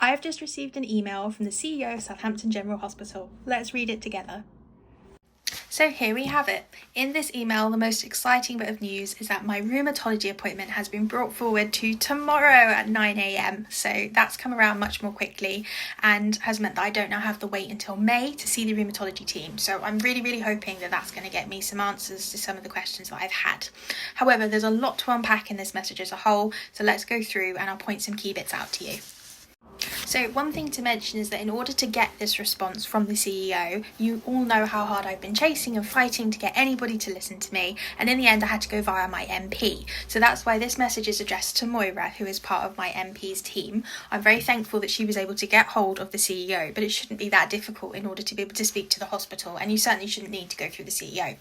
I have just received an email from the CEO of Southampton General Hospital. Let's read it together. So here we have it. In this email, the most exciting bit of news is that my rheumatology appointment has been brought forward to tomorrow at 9 a.m. So that's come around much more quickly and has meant that I don't now have to wait until May to see the rheumatology team. So I'm really hoping that that's going to get me some answers to some of the questions that I've had. However, there's a lot to unpack in this message as a whole. So let's go through and I'll point some key bits out to you. So one thing to mention is that in order to get this response from the CEO, you all know how hard I've been chasing and fighting to get anybody to listen to me, and in the end I had to go via my MP. So that's why this message is addressed to Moira, who is part of my MP's team. I'm very thankful that she was able to get hold of the CEO, but it shouldn't be that difficult in order to be able to speak to the hospital, and you certainly shouldn't need to go through the CEO.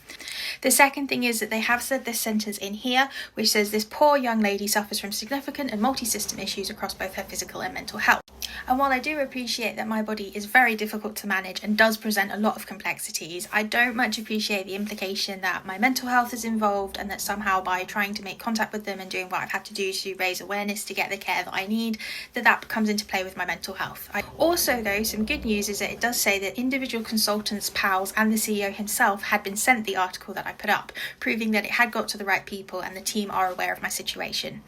The second thing is that they have said this sentence in here, which says this poor young lady suffers from significant and multi-system issues across both her physical and mental health. And while I do appreciate that my body is very difficult to manage and does present a lot of complexities, I don't much appreciate the implication that my mental health is involved and that somehow by trying to make contact with them and doing what I've had to do to raise awareness to get the care that I need, that comes into play with my mental health. Also though, some good news is that it does say that individual consultants, pals and the CEO himself had been sent the article that I put up, proving that it had got to the right people and the team are aware of my situation.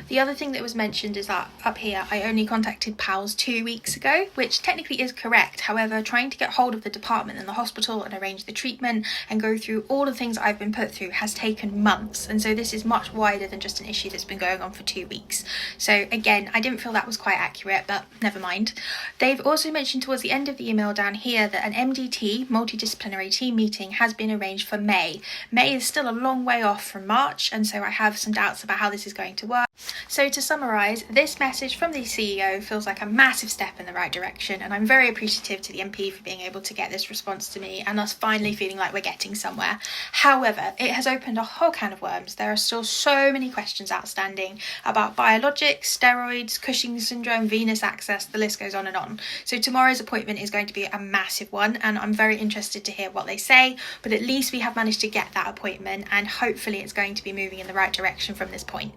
The other thing that was mentioned is that up here I only contacted PALS 2 weeks ago, which technically is correct. However, trying to get hold of the department and the hospital and arrange the treatment and go through all the things I've been put through has taken months, and so this is much wider than just an issue that's been going on for 2 weeks. So again, I didn't feel that was quite accurate, but never mind. They've also mentioned towards the end of the email down here that an MDT, multidisciplinary team meeting, has been arranged for May. May is still a long way off from March, and so I have some doubts about how this is going to work. So to summarise, this message from the CEO feels like a massive step in the right direction, and I'm very appreciative to the MP for being able to get this response to me and us finally feeling like we're getting somewhere. However, it has opened a whole can of worms. There are still so many questions outstanding about biologics, steroids, Cushing's syndrome, venous access, the list goes on and on. So tomorrow's appointment is going to be a massive one, and I'm very interested to hear what they say, but at least we have managed to get that appointment and hopefully it's going to be moving in the right direction from this point.